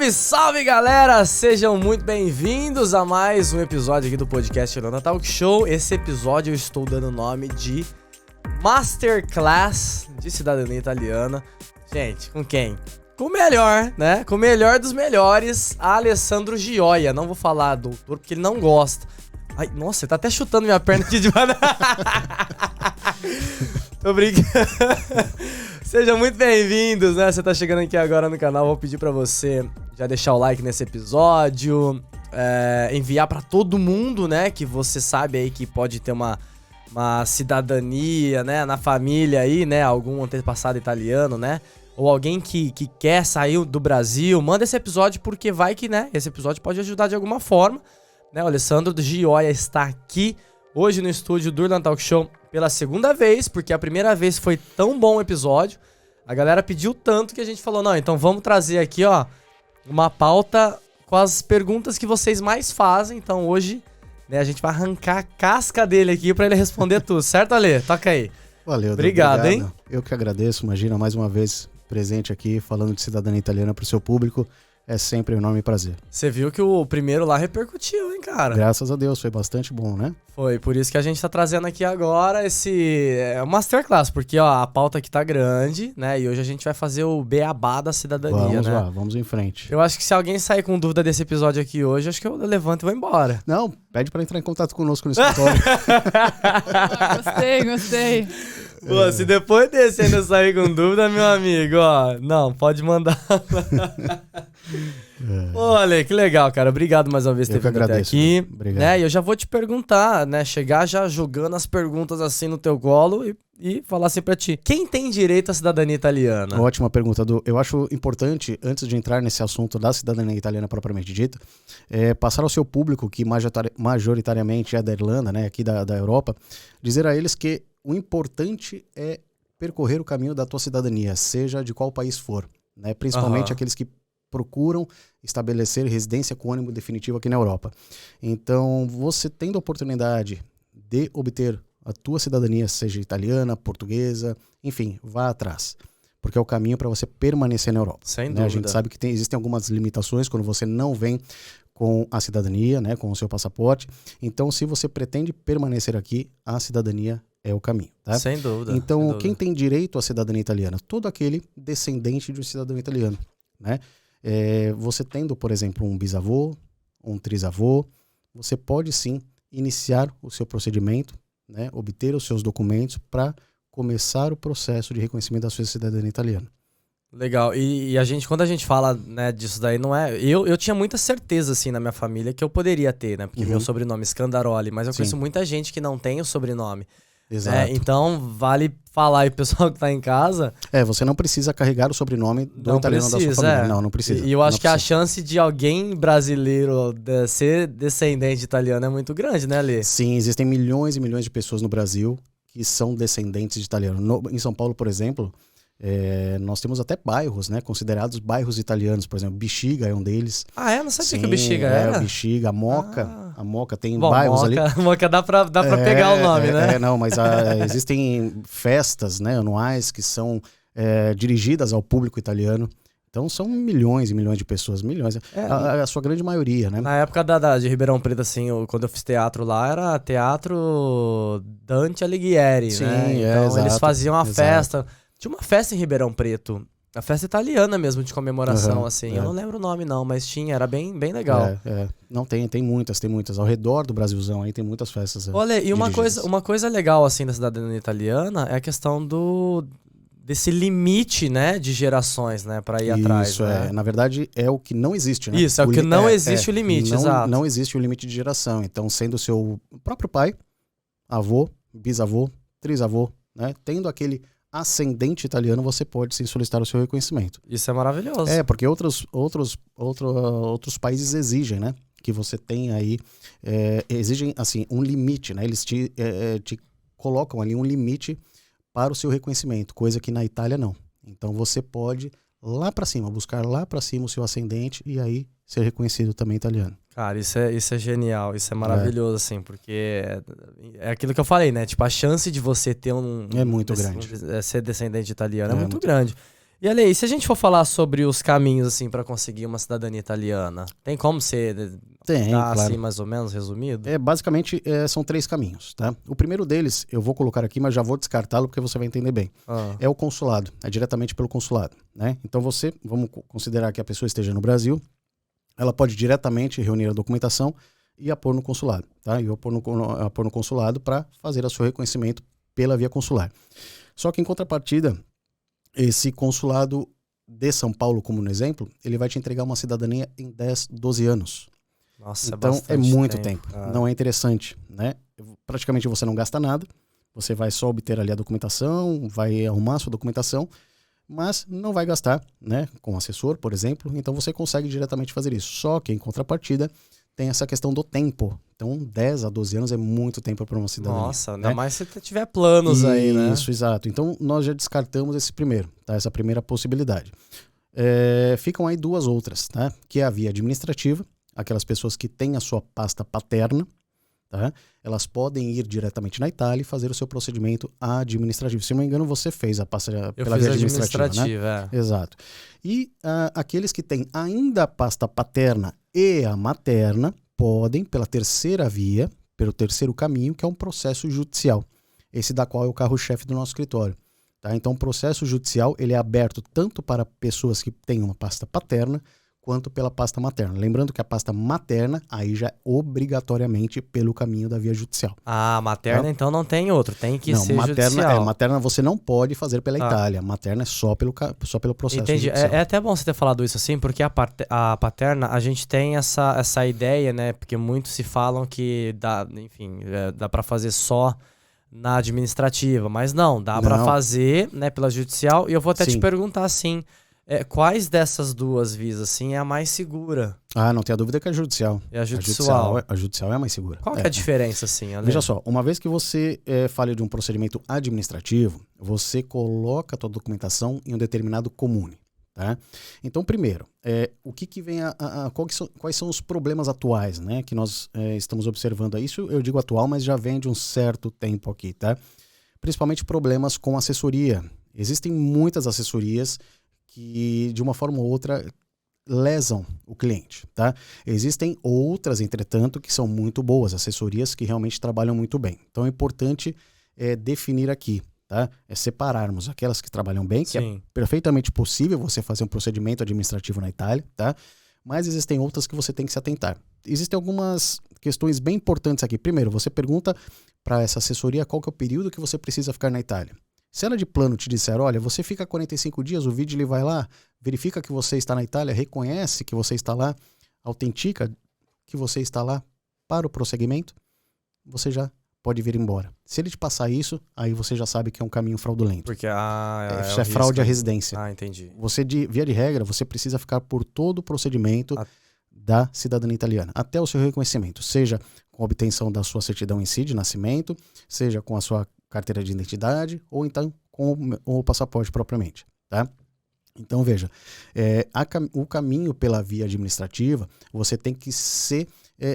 Salve, salve, galera! Sejam muito bem-vindos a mais um episódio aqui do podcast Irlanda Talk Show. Esse episódio eu estou dando o nome de Masterclass de Cidadania Italiana. Gente, com quem? Com o melhor, né? Com o melhor dos melhores, Alessandro Gioia. Não vou falar doutor porque ele não gosta. Ai, nossa, ele tá até chutando minha perna aqui de baixo. Tô brincando. Sejam muito bem-vindos, né? Você tá chegando aqui agora no canal, vou pedir pra você já deixar o like nesse episódio, enviar pra todo mundo, né? Que você sabe aí que pode ter uma cidadania, né? Na família aí, né? Algum antepassado italiano, né? Ou alguém que quer sair do Brasil. Manda esse episódio porque vai que, né? Esse episódio pode ajudar de alguma forma, né? O Alessandro do Gioia está aqui hoje no estúdio do Irlanda Talk Show pela segunda vez, porque a primeira vez foi tão bom o episódio. A galera pediu tanto que a gente falou, não, então vamos trazer aqui, ó, uma pauta com as perguntas que vocês mais fazem. Então hoje, né, a gente vai arrancar a casca dele aqui pra ele responder tudo. Certo, Ale? Toca aí. Valeu, obrigado, hein? Eu que agradeço, imagina, mais uma vez presente aqui, falando de cidadania italiana pro seu público. É sempre um enorme prazer. Você viu que o primeiro lá repercutiu, hein, cara? Graças a Deus, foi bastante bom, né? Foi, por isso que a gente tá trazendo aqui agora esse Masterclass, porque ó, a pauta aqui tá grande, né? E hoje a gente vai fazer o beabá da cidadania, vamos né? Lá, vamos em frente. Eu acho que se alguém sair com dúvida desse episódio aqui hoje, acho que eu levanto e vou embora. Não, pede pra entrar em contato conosco no escritório. Gostei. Pô, se depois desse ainda sair com dúvida, meu amigo, ó, não, pode mandar. Olha, que legal, cara. Obrigado mais uma vez por ter vindo até aqui. Obrigado. Né? E eu já vou te perguntar, né? Chegar já jogando as perguntas assim no teu colo e falar assim pra ti. Quem tem direito à cidadania italiana? Ótima pergunta, Du. Eu acho importante, antes de entrar nesse assunto da cidadania italiana propriamente dita, passar ao seu público, que majoritariamente é da Irlanda, né? Aqui da Europa, dizer a eles que o importante é percorrer o caminho da tua cidadania, seja de qual país for, né? Principalmente aqueles que procuram estabelecer residência com ânimo definitivo aqui na Europa. Então, você tendo a oportunidade de obter a tua cidadania, seja italiana, portuguesa, enfim, vá atrás. Porque é o caminho para você permanecer na Europa. Sem né? dúvida. A gente sabe que existem algumas limitações quando você não vem com a cidadania, né, com o seu passaporte. Então, se você pretende permanecer aqui, a cidadania é o caminho, tá? Sem dúvida. Então, sem dúvida. Quem tem direito à cidadania italiana? Todo aquele descendente de um cidadão italiano, né? Você tendo, por exemplo, um bisavô, um trisavô, você pode sim iniciar o seu procedimento, né? Obter os seus documentos para começar o processo de reconhecimento da sua cidadania italiana. Legal, e a gente, quando a gente fala, né, disso daí, não é... Eu tinha muita certeza, assim, na minha família que eu poderia ter, né? Porque meu sobrenome é Scandaroli, mas eu conheço muita gente que não tem o sobrenome. Exato. Então, vale falar aí, pessoal que tá em casa... Você não precisa carregar o sobrenome do italiano da sua família. Não precisa. E eu acho que a chance de alguém brasileiro ser descendente italiano é muito grande, né, Ali? Sim, existem milhões e milhões de pessoas no Brasil que são descendentes de italiano. Em São Paulo, por exemplo... nós temos até bairros, né, considerados bairros italianos, por exemplo, Bexiga é um deles. Ah, não sabia que o Bexiga era? O Bexiga, a Moca tem bairros ali. Moca dá pra pegar o nome, né? Não, mas existem festas, né, anuais que são dirigidas ao público italiano. Então são milhões e milhões de pessoas, milhões. A sua grande maioria, né? Na época de Ribeirão Preto, assim, quando eu fiz teatro lá, era Teatro Dante Alighieri, Sim, né? Então exato, eles faziam uma festa. Tinha uma festa em Ribeirão Preto, a festa italiana mesmo, de comemoração, assim. Eu não lembro o nome não, mas tinha, era bem legal. Não, tem muitas. Ao redor do Brasilzão aí tem muitas festas. Olha, e uma coisa legal, assim, da cidadania italiana é a questão desse limite, né, de gerações, né, pra ir atrás. Isso, né? Na verdade, é o que não existe, né? Isso, é o que não existe o limite, exato. Não existe o limite de geração. Então, sendo o seu próprio pai, avô, bisavô, trisavô, né, tendo aquele ascendente italiano, você pode sim solicitar o seu reconhecimento. Isso é maravilhoso. Porque outros países exigem, né? Que você tenha aí, exigem assim um limite, né? Eles te colocam ali um limite para o seu reconhecimento, coisa que na Itália não. Então você pode buscar lá para cima o seu ascendente e aí ser reconhecido também italiano. Cara, isso é genial, isso é maravilhoso, assim, porque é aquilo que eu falei, né? Tipo, a chance de você ter é muito grande. Ser descendente italiano é muito grande. E olha aí, se a gente for falar sobre os caminhos, assim, pra conseguir uma cidadania italiana, tem como ser Claro. assim, mais ou menos, resumido? Basicamente, são 3 caminhos, tá? O primeiro deles, eu vou colocar aqui, mas já vou descartá-lo porque você vai entender bem. É o consulado, é diretamente pelo consulado, né? Então vamos considerar que a pessoa esteja no Brasil, ela pode diretamente reunir a documentação e a pôr no consulado, tá? E a pôr no consulado para fazer o seu reconhecimento pela via consular. Só que em contrapartida, esse consulado de São Paulo, como no exemplo, ele vai te entregar uma cidadania em 10, 12 anos. Nossa, Então é muito tempo. Cara. Não é interessante, né? Praticamente você não gasta nada, você vai só obter ali a documentação, vai arrumar a sua documentação, mas não vai gastar, né, com assessor, por exemplo, então você consegue diretamente fazer isso. Só que em contrapartida tem essa questão do tempo. Então 10 a 12 anos é muito tempo para uma cidadania. Nossa, né? ainda mais se tiver planos aí, né? Isso, exato. Então nós já descartamos esse primeiro, tá? Essa primeira possibilidade. Ficam aí 2 outras, tá? Que é a via administrativa, aquelas pessoas que têm a sua pasta paterna, tá? Elas podem ir diretamente na Itália e fazer o seu procedimento administrativo. Se não me engano, você fez a pasta pela via administrativa, né? Exato. E aqueles que têm ainda a pasta paterna e a materna podem, pela terceira via, pelo terceiro caminho, que é um processo judicial. Esse da qual é o carro-chefe do nosso escritório. Tá? Então, o processo judicial ele é aberto tanto para pessoas que têm uma pasta paterna, quanto pela pasta materna. Lembrando que a pasta materna, aí já é obrigatoriamente pelo caminho da via judicial. Ah, materna, tá? Então não tem outro, tem que ser judicial. Materna você não pode fazer pela Itália, materna é só pelo processo Entendi. judicial. É até bom você ter falado isso assim, porque a paterna, a gente tem essa ideia, né, porque muitos se falam que dá, enfim, dá para fazer só na administrativa, mas não, dá para fazer, né, pela judicial, e eu vou até te perguntar assim, quais dessas 2 vias, assim, é a mais segura? Ah, não tenha dúvida que é a judicial. É a judicial. A judicial é a mais segura. Qual que é a diferença, assim? Ale? Veja só, uma vez que você fale de um procedimento administrativo, você coloca a tua documentação em um determinado comune. Tá? Então, primeiro, o que vem quais são os problemas atuais, né, que nós estamos observando? Isso eu digo atual, mas já vem de um certo tempo aqui. Tá? Principalmente problemas com assessoria. Existem muitas assessorias que, de uma forma ou outra, lesam o cliente, tá? Existem outras, entretanto, que são muito boas, assessorias que realmente trabalham muito bem. Então é importante definir aqui, tá? Separarmos aquelas que trabalham bem, que é perfeitamente possível você fazer um procedimento administrativo na Itália, tá? Mas existem outras que você tem que se atentar. Existem algumas questões bem importantes aqui. Primeiro, você pergunta para essa assessoria qual que é o período que você precisa ficar na Itália. Se ela de plano te disser, olha, você fica 45 dias, o vídeo ele vai lá, verifica que você está na Itália, reconhece que você está lá, autentica que você está lá para o prosseguimento, você já pode vir embora. Se ele te passar isso, aí você já sabe que é um caminho fraudulento. Porque isso é fraude à residência. Ah, entendi. Você, via de regra, você precisa ficar por todo o procedimento da cidadania italiana, até o seu reconhecimento, seja com a obtenção da sua certidão em si de nascimento, seja com a sua carteira de identidade ou então com o passaporte propriamente, tá? Então veja, o caminho pela via administrativa você tem que se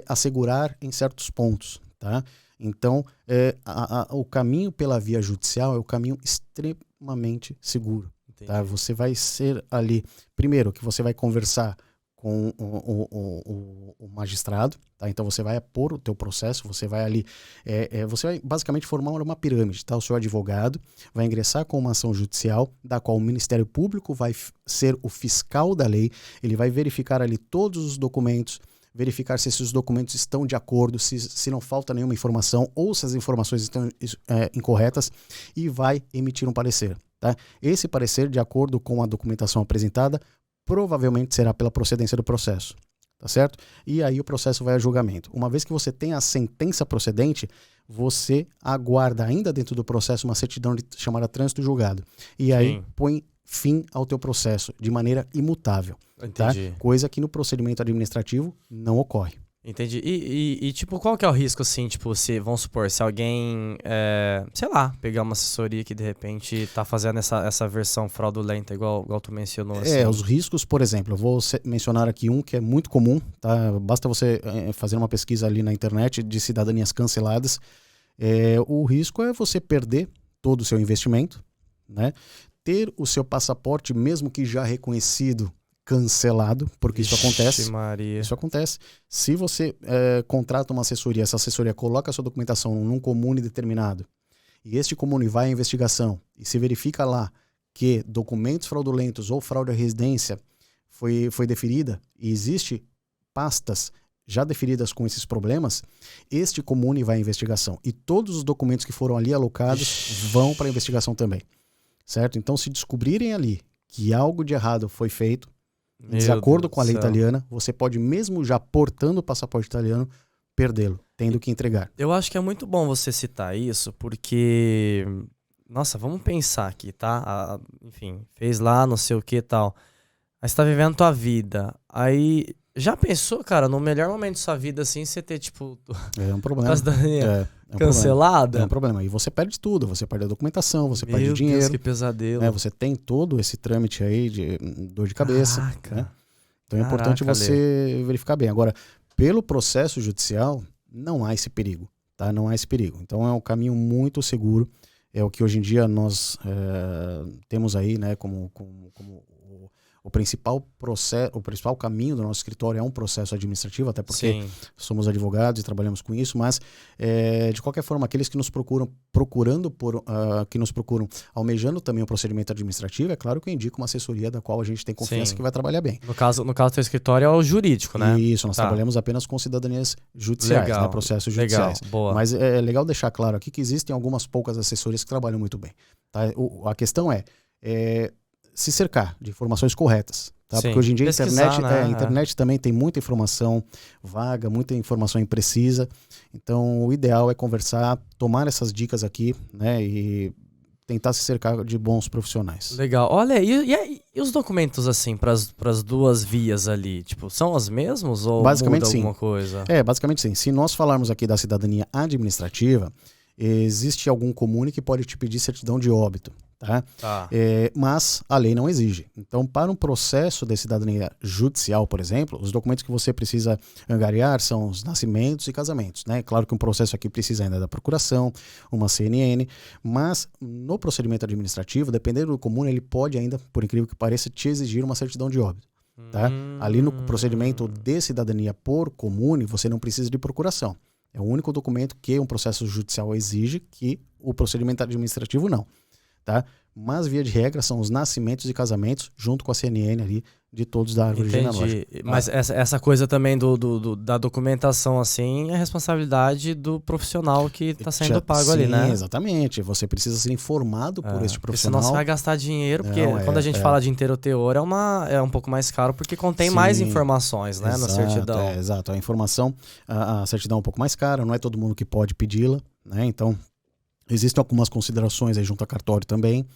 assegurar em certos pontos, tá? Então o caminho pela via judicial é o caminho extremamente seguro, tá? Você vai ser ali, primeiro que você vai conversar com o magistrado, tá? Então você vai pôr o teu processo, você vai ali, você vai basicamente formar uma pirâmide, tá? O seu advogado vai ingressar com uma ação judicial, da qual o Ministério Público vai ser o fiscal da lei, ele vai verificar ali todos os documentos, verificar se esses documentos estão de acordo, se não falta nenhuma informação ou se as informações estão incorretas e vai emitir um parecer, tá? Esse parecer, de acordo com a documentação apresentada, provavelmente será pela procedência do processo, tá certo? E aí o processo vai a julgamento. Uma vez que você tem a sentença procedente, você aguarda ainda dentro do processo uma certidão chamada trânsito julgado. E aí põe fim ao teu processo de maneira imutável. Entendi. Tá? Coisa que no procedimento administrativo não ocorre. Entendi. E tipo, qual que é o risco, assim, tipo, se, vamos supor, se alguém, sei lá, pegar uma assessoria que de repente tá fazendo essa versão fraudulenta, igual tu mencionou, assim. Os riscos, por exemplo, eu vou mencionar aqui um que é muito comum, tá? Basta você fazer uma pesquisa ali na internet de cidadanias canceladas. O risco é você perder todo o seu investimento, né? ter o seu passaporte, mesmo que já reconhecido, cancelado, porque isso acontece. Maria. Isso acontece. Se você contrata uma assessoria, essa assessoria coloca a sua documentação num comune determinado, e este comune vai à investigação, e se verifica lá que documentos fraudulentos ou fraude à residência foi deferida, e existe pastas já deferidas com esses problemas, este comune vai à investigação. E todos os documentos que foram ali alocados vão para a investigação também. Certo? Então, se descobrirem ali que algo de errado foi feito, em desacordo com a lei italiana, você pode, mesmo já portando o passaporte italiano, perdê-lo, tendo que entregar. Eu acho que é muito bom você citar isso, porque... Nossa, vamos pensar aqui, tá? Enfim, fez lá, não sei o que e tal. Aí você tá vivendo tua vida. Aí, já pensou, cara, no melhor momento da sua vida, assim, você ter, tipo... É um problema. A cidadania um cancelada? Problema. É um problema. E você perde tudo. Você perde a documentação, você perde dinheiro. Deus, que pesadelo. Você tem todo esse trâmite aí de dor de cabeça. Caraca. Né? Então é importante você verificar bem. Agora, pelo processo judicial, não há esse perigo. Tá? Não há esse perigo. Então é um caminho muito seguro. É o que hoje em dia nós temos aí, né, como o principal processo, o principal caminho do nosso escritório é um processo administrativo, até porque somos advogados e trabalhamos com isso, mas de qualquer forma, aqueles que nos procuram, que nos procuram almejando também o procedimento administrativo, é claro que eu indico uma assessoria da qual a gente tem confiança que vai trabalhar bem. No caso do teu escritório é o jurídico, né? Isso, nós trabalhamos apenas com cidadanias judiciais, né, processos judiciais. Boa. Mas é legal deixar claro aqui que existem algumas poucas assessorias que trabalham muito bem. Tá? A questão é se cercar de informações corretas. Tá? Porque hoje em dia a internet também tem muita informação vaga, muita informação imprecisa. Então o ideal é conversar, tomar essas dicas aqui, né, e tentar se cercar de bons profissionais. Legal. Olha, e os documentos assim, para as duas vias ali, tipo, são os mesmos ou basicamente muda sim. alguma coisa? Basicamente sim. Se nós falarmos aqui da cidadania administrativa, existe algum comune que pode te pedir certidão de óbito. Tá? Mas a lei não exige. Então, para um processo de cidadania judicial, por exemplo, os documentos que você precisa angariar são os nascimentos e casamentos. Né? Claro que um processo aqui precisa ainda da procuração, uma CNN, mas no procedimento administrativo, dependendo do comune, ele pode ainda, por incrível que pareça, te exigir uma certidão de óbito. Tá? Ali no procedimento de cidadania por comune, você não precisa de procuração. É o único documento que um processo judicial exige, que o procedimento administrativo não. Tá? Mas, via de regra, são os nascimentos e casamentos, junto com a CNN ali, de todos da árvore genealógica. Mas essa coisa também da documentação, assim, é responsabilidade do profissional que está sendo pago ali, né? Exatamente. Você precisa ser informado por este profissional. Senão você vai gastar dinheiro, porque quando a gente fala de inteiro teor, é um pouco mais caro, porque contém mais informações, né, na certidão. Exato. A certidão é um pouco mais cara, não é todo mundo que pode pedi-la, né? Então, existem algumas considerações aí junto a cartório também.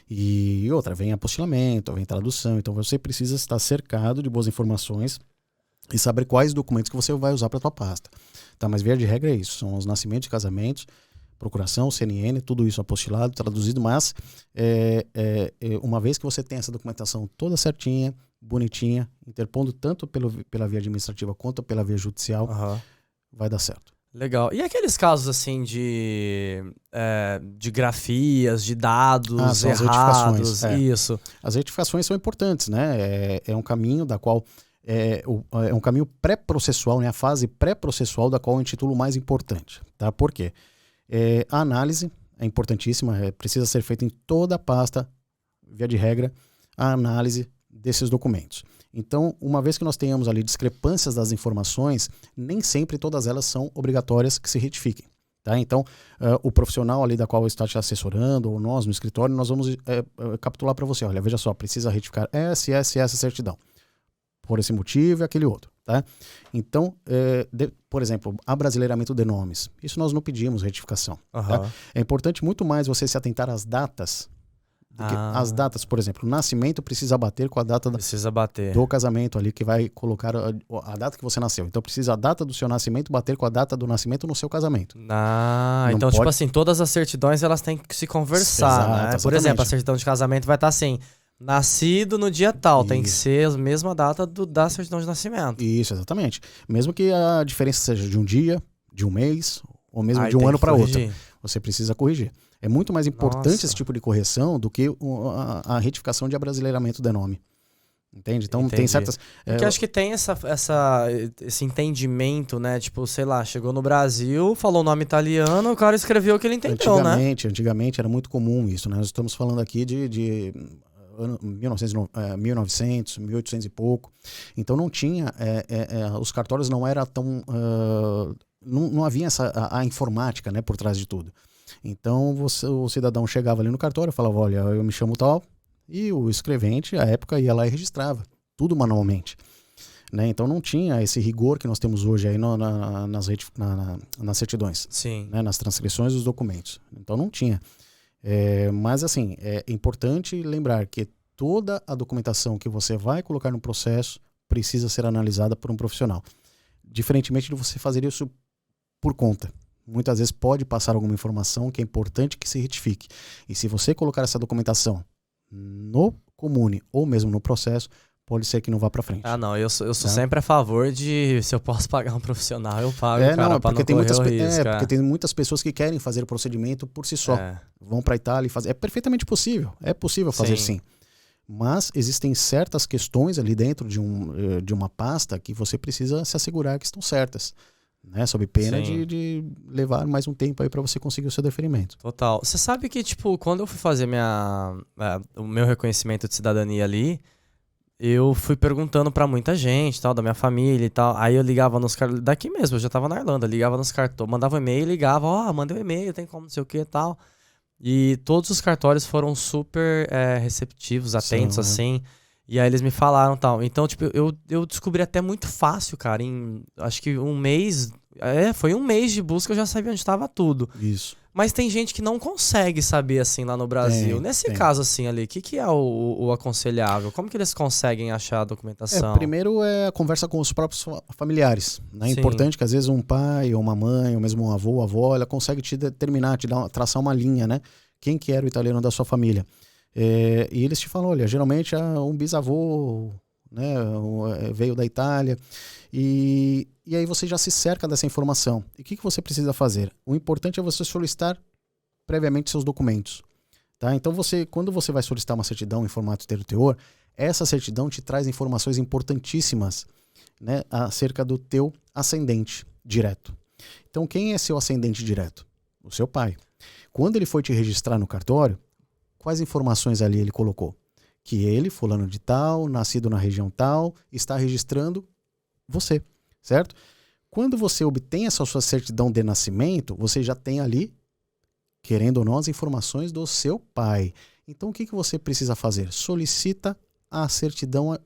E outra, vem apostilamento, vem tradução. Então você precisa estar cercado de boas informações e saber quais documentos que você vai usar para a tua pasta. Tá? Mas via de regra é isso. São os nascimentos e casamentos, procuração, CNN, tudo isso apostilado, traduzido. Mas uma vez que você tem essa documentação toda certinha, bonitinha, interpondo tanto pela via administrativa quanto pela via judicial, vai dar certo. Legal. E aqueles casos assim de grafias, de dados errados, isso? As retificações são importantes, né? É um caminho da qual é um caminho pré-processual, né? A fase pré-processual da qual é o título mais importante, tá? Por quê? A análise é importantíssima, precisa ser feita em toda a pasta, via de regra, a análise desses documentos. Então, uma vez que nós tenhamos ali discrepâncias das informações, nem sempre todas elas são obrigatórias que se retifiquem. Tá? Então, o profissional ali da qual está te assessorando, ou nós no escritório, nós vamos capitular para você. Olha, veja só, precisa retificar essa certidão. Por esse motivo e aquele outro. Tá? Então, por exemplo, abrasileiramento de nomes. Isso nós não pedimos retificação. Tá? É importante muito mais você se atentar às datas. As datas, por exemplo, o nascimento precisa bater com a data do casamento ali, que vai colocar a data que você nasceu. Então precisa a data do seu nascimento bater com a data do nascimento no seu casamento. Então, tipo assim, todas as certidões elas têm que se conversar, né? Por exemplo, a certidão de casamento vai estar assim, nascido no dia tal, tem que ser a mesma data da certidão de nascimento. Isso, exatamente. Mesmo que a diferença seja de um dia, de um mês, ou mesmo de um ano para outro. Você precisa corrigir. É muito mais importante Nossa. esse tipo de correção do que a retificação de abrasileiramento do nome. Entende? Então tem Entendi. certas... Porque acho que tem esse entendimento, né? Tipo, sei lá, chegou no Brasil, falou o nome italiano, o cara escreveu o que ele entendeu, né? Antigamente era muito comum isso, né? Nós estamos falando aqui de 1900, 1800 e pouco. Então não tinha... os cartórios não eram tão... não havia a informática, né, por trás de tudo. Então o cidadão chegava ali no cartório e falava, olha, eu me chamo tal... E o escrevente, à época, ia lá e registrava. Tudo manualmente. Né? Então não tinha esse rigor que nós temos hoje aí nas certidões. Sim. Né? Nas transcrições dos documentos. Então não tinha. Mas assim, é importante lembrar que toda a documentação que você vai colocar no processo precisa ser analisada por um profissional. Diferentemente de você fazer isso por conta. Muitas vezes pode passar alguma informação que é importante que se retifique. E se você colocar essa documentação no comune ou mesmo no processo, pode ser que não vá para frente. Ah, não, eu sou sempre a favor de, se eu posso pagar um profissional, eu pago, cara, pra não correr o risco. porque tem muitas pessoas que querem fazer o procedimento por si só. Vão para a Itália e fazem. É perfeitamente possível. É possível fazer sim. Mas existem certas questões ali dentro de uma pasta que você precisa se assegurar que estão certas. Né, sob pena de levar mais um tempo aí para você conseguir o seu deferimento. Total. Você sabe que, tipo, quando eu fui fazer o meu reconhecimento de cidadania ali, eu fui perguntando pra muita gente, tal, da minha família e tal. Aí eu ligava nos cartões, daqui mesmo, eu já tava na Irlanda, ligava nos cartões, mandava um e-mail, ligava, mandei um e-mail, tem como, não sei o que e tal. E todos os cartórios foram super receptivos, atentos, assim. E aí eles me falaram tal. Então, tipo, eu descobri até muito fácil, cara. Em acho que um mês. Foi um mês de busca, eu já sabia onde estava tudo. Isso. Mas tem gente que não consegue saber, assim, lá no Brasil. Nesse caso, assim, ali, o que é o aconselhável? Como que eles conseguem achar a documentação? Primeiro é a conversa com os próprios familiares. Né? É importante que às vezes um pai ou uma mãe, ou mesmo um avô ou avó, ela consegue te determinar, traçar uma linha, né? Quem que era o italiano da sua família. E eles te falam, olha, geralmente um bisavô, né, veio da Itália, e aí você já se cerca dessa informação. E o que você precisa fazer? O importante é você solicitar previamente seus documentos. Tá? Então quando você vai solicitar uma certidão em formato termo-teor, essa certidão te traz informações importantíssimas, né, acerca do teu ascendente direto. Então quem é seu ascendente direto? O seu pai. Quando ele foi te registrar no cartório, quais informações ali ele colocou? Que ele, fulano de tal, nascido na região tal, está registrando você, certo? Quando você obtém essa sua certidão de nascimento, você já tem ali, querendo ou não, as informações do seu pai. Então o que você precisa fazer? Solicita a certidão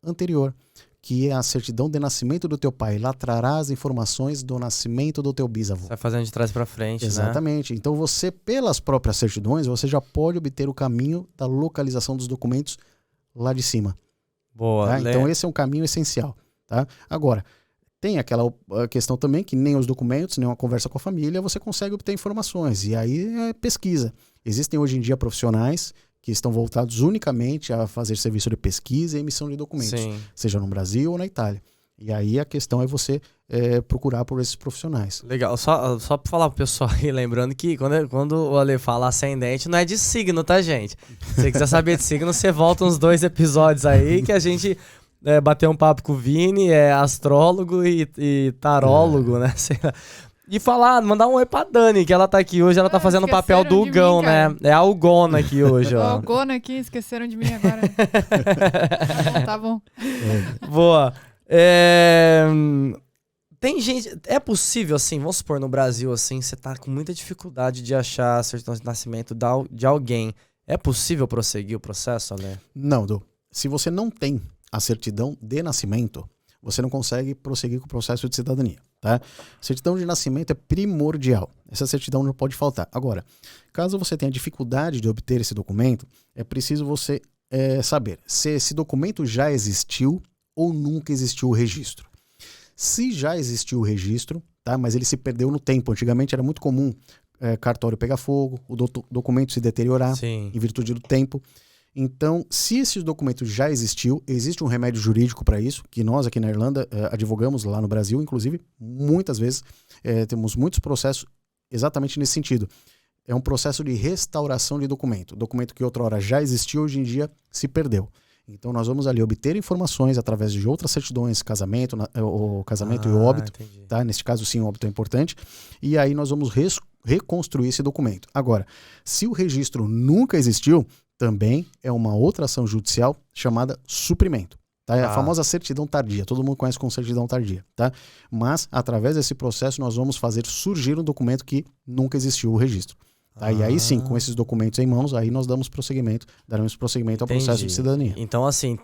anterior, que é a certidão de nascimento do teu pai. Lá trará as informações do nascimento do teu bisavô. Você vai fazendo de trás para frente, Exatamente. Né? Então você, pelas próprias certidões, você já pode obter o caminho da localização dos documentos lá de cima. Boa. Tá? Então esse é um caminho essencial. Tá? Agora, tem aquela questão também que nem os documentos, nem uma conversa com a família, você consegue obter informações. E aí é pesquisa. Existem hoje em dia profissionais que estão voltados unicamente a fazer serviço de pesquisa e emissão de documentos, seja no Brasil ou na Itália. E aí a questão é você procurar por esses profissionais. Legal, só pra falar pro pessoal aí, lembrando que quando o Ale fala ascendente, não é de signo, tá, gente? Se você quiser saber de signo, você volta uns 2 episódios aí que a gente bateu um papo com o Vini, astrólogo e tarólogo, né? E mandar um oi pra Dani, que ela tá aqui hoje, ela tá fazendo o papel do Hugão, né? É a Hugona aqui hoje, ó. A Hugona aqui, esqueceram de mim agora. Tá bom. Boa. Tem gente... É possível, assim, vamos supor, no Brasil, assim, você tá com muita dificuldade de achar a certidão de nascimento de alguém. É possível prosseguir o processo, Ale? Não, Du. Se você não tem a certidão de nascimento, você não consegue prosseguir com o processo de cidadania. Tá? Certidão de nascimento é primordial. Essa certidão não pode faltar. Agora, caso você tenha dificuldade de obter esse documento, é preciso você saber se esse documento já existiu ou nunca existiu o registro. Se já existiu o registro, tá? Mas ele se perdeu no tempo. Antigamente era muito comum cartório pegar fogo, o documento se deteriorar em virtude do tempo. Então, se esse documento já existiu, existe um remédio jurídico para isso, que nós aqui na Irlanda advogamos lá no Brasil, inclusive, muitas vezes temos muitos processos exatamente nesse sentido. é um processo de restauração de documento. Documento que outrora já existiu, hoje em dia se perdeu. Então nós vamos ali obter informações através de outras certidões, casamento, o casamento e o óbito. Tá? Neste caso sim, o óbito é importante. E aí nós vamos reconstruir esse documento. Agora, se o registro nunca existiu, também é uma outra ação judicial chamada suprimento. Tá? É a famosa certidão tardia. Todo mundo conhece como certidão tardia. Tá? Mas, através desse processo, nós vamos fazer surgir um documento que nunca existiu o registro. Tá? E aí sim, com esses documentos em mãos, aí nós daremos prosseguimento ao processo de cidadania. Então, assim,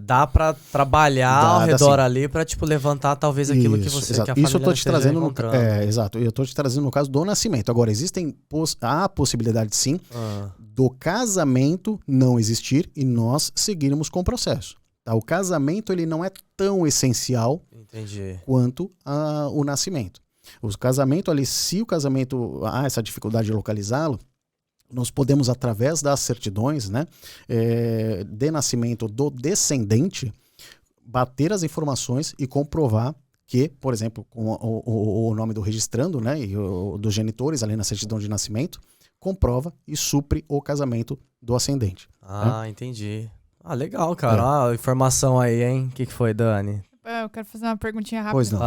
dá pra trabalhar ao redor ali pra, tipo, levantar talvez aquilo que você exato. Que a família Isso eu tô te trazendo exato. Eu tô te trazendo no caso do nascimento. Agora, há a possibilidade sim do casamento não existir e nós seguirmos com o processo. Tá? O casamento ele não é tão essencial quanto o nascimento. O casamento ali, se o casamento há essa dificuldade de localizá-lo, nós podemos, através das certidões, né, de nascimento do descendente, bater as informações e comprovar que, por exemplo, com o nome do registrando, né, e dos genitores ali na certidão de nascimento, comprova e supre o casamento do ascendente. Ah, né? Entendi. Ah, legal, cara. Informação aí, hein? O que foi, Dani? Eu quero fazer uma perguntinha rápida. Pois não.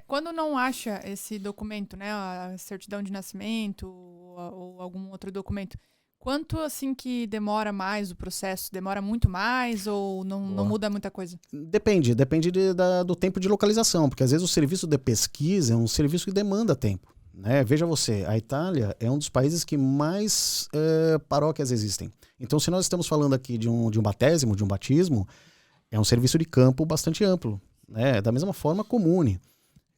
Quando não acha esse documento, né, a certidão de nascimento ou algum outro documento, quanto assim que demora mais o processo? Demora muito mais ou não muda muita coisa? Depende do tempo de localização, porque às vezes o serviço de pesquisa é um serviço que demanda tempo. Né? Veja você, a Itália é um dos países que mais paróquias existem. Então, se nós estamos falando aqui de um batésimo, de um batismo, é um serviço de campo bastante amplo, né? Da mesma forma, comune.